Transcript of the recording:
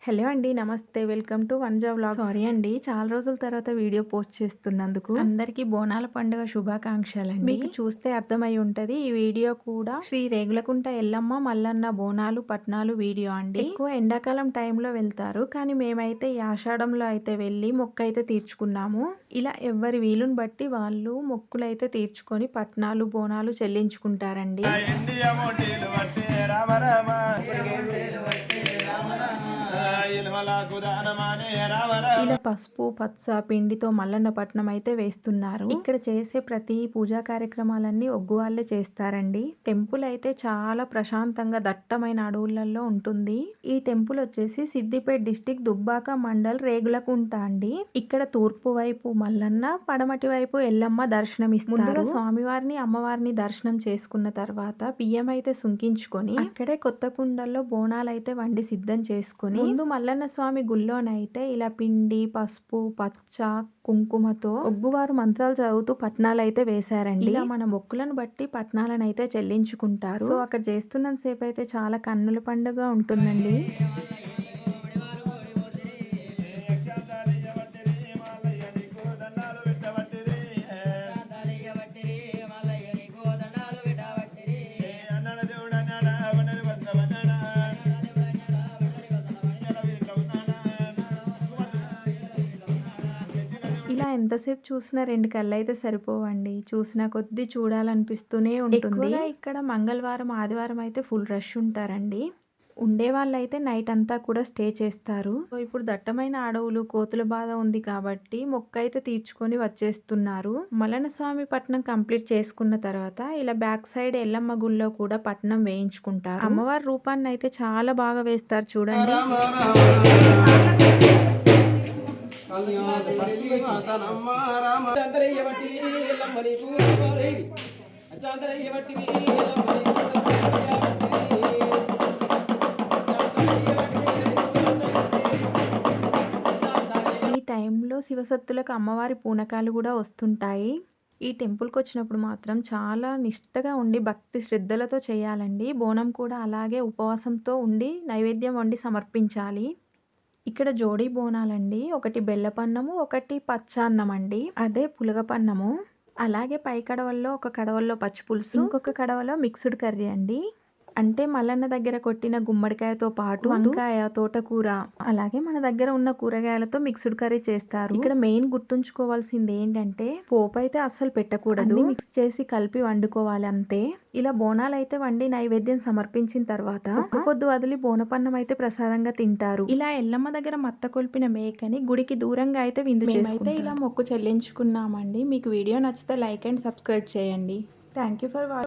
Hello అండి. నమస్తే. Welcome to Vanaja vlogs. Sorry అండి, చాలా రోజుల తర్వాత వీడియో పోస్ట్ చేస్తున్నందుకు. అందరికీ బోనాల పండుగ శుభాకాంక్షలండి. మీకు చూస్తే అర్థమై ఉంటది. ఈ వీడియో కూడా శ్రీ రేగులకుంట ఎల్లమ్మ మల్లన్న బోనాలు పట్నాలు వీడియో అండి. ఎక్కువ ఎండాకాలం టైంలో వెళ్తారు, కానీ మేమైతే ఈ ఆషాఢంలో అయితే వెళ్ళి మొక్కు అయితే తీర్చుకున్నాము. ఇలా ఎవరి వీలుని బట్టి వాళ్ళు మొక్కులు అయితే తీర్చుకొని పట్నాలు బోనాలు చెల్లించుకుంటారండి. ఇలా పసుపు పచ్చ పిండితో మల్లన్న పట్నం అయితే వేస్తున్నారు. ఇక్కడ చేసే ప్రతి పూజా కార్యక్రమాలన్నీ ఒగ్గు వాళ్ళే చేస్తారండి. టెంపుల్ అయితే చాలా ప్రశాంతంగా దట్టమైన అడవులలో ఉంటుంది. ఈ టెంపుల్ వచ్చేసి సిద్దిపేట డిస్టిక్ దుబ్బాక మండల్ రేగులకుంట అండి. ఇక్కడ తూర్పు వైపు మల్లన్న, పడమటి వైపు ఎల్లమ్మ దర్శనం ఇస్తారు. ముందుగా స్వామివారిని అమ్మవారిని దర్శనం చేసుకున్న తర్వాత బియ్యం అయితే సుంకించుకొని అక్కడే కొత్త కుండల్లో బోనాలు అయితే వండి సిద్ధం చేసుకొని ముందు మల్లన్న స్వామి గుళ్ళోనైతే ఇలా పిండి పసుపు పచ్చ కుంకుమతో ఒగ్గువారు మంత్రాలు చదువుతూ పట్నాలు అయితే వేశారండి. ఇలా మన మొక్కులను బట్టి పట్నాలను అయితే చెల్లించుకుంటారు. సో అక్కడ చేస్తున్నంత సేపు అయితే చాలా కన్నుల పండుగ ఉంటుందండి. ఇలా ఎంతసేపు చూసినా 2 కళ్ళు అయితే సరిపోవండి. చూసిన కొద్దీ చూడాలనిపిస్తూనే ఉంటుంది. ఇక్కడ మంగళవారం ఆదివారం అయితే ఫుల్ రష్ ఉంటారండి. ఉండే వాళ్ళైతే నైట్ అంతా కూడా స్టే చేస్తారు. సో ఇప్పుడు దట్టమైన అడవులు కోతుల బాధ ఉంది కాబట్టి మొక్కు అయితే తీర్చుకొని వచ్చేస్తున్నారు. మల్లన్న స్వామి పట్నం కంప్లీట్ చేసుకున్న తర్వాత ఇలా బ్యాక్ సైడ్ ఎల్లమ్మ గుళ్ళో కూడా పట్నం వేయించుకుంటారు. అమ్మవారి రూపాన్ని అయితే చాలా బాగా వేస్తారు చూడండి. ఈ టైంలో శివసత్తులకు అమ్మవారి పూనకాలు కూడా వస్తుంటాయి. ఈ టెంపుల్కి వచ్చినప్పుడు మాత్రం చాలా నిష్టగా ఉండి భక్తి శ్రద్ధలతో చేయాలండి. బోనం కూడా అలాగే ఉపవాసంతో ఉండి నైవేద్యం వండి సమర్పించాలి. ఇక్కడ జోడీ బోనాలండి. ఒకటి బెల్లపన్నము, ఒకటి పచ్చాన్నం అండి, అదే పులగపన్నము. అలాగే పై కడవల్లో ఒక కడవల్లో పచ్చి పులుసు, ఇంకొక కడవలో మిక్స్డ్ కర్రీ అండి. అంటే మల్లన్న దగ్గర కొట్టిన గుమ్మడికాయతో పాటు వంకాయ, తోటకూర, అలాగే మన దగ్గర ఉన్న కూరగాయలతో మిక్స్డ్ కర్రీ చేస్తారు. ఇక్కడ మెయిన్ గుర్తుంచుకోవాల్సింది ఏంటంటే పోపు అయితే అస్సలు పెట్టకూడదు, మిక్స్ చేసి కలిపి వండుకోవాలి అంతే. ఇలా బోనాలు అయితే వండి నైవేద్యం సమర్పించిన తర్వాత ఒక్క పొద్దు వదిలి బోనపన్నం అయితే ప్రసాదంగా తింటారు. ఇలా ఎల్లమ్మ దగ్గర మత్త కొల్పిన మేకని గుడికి దూరంగా అయితే విందు చేసుకుంటారు. ఇలా మొక్కు చెల్లించుకున్నామండి. మీకు వీడియో నచ్చితే లైక్ అండ్ సబ్స్క్రైబ్ చేయండి. Thank you for watching.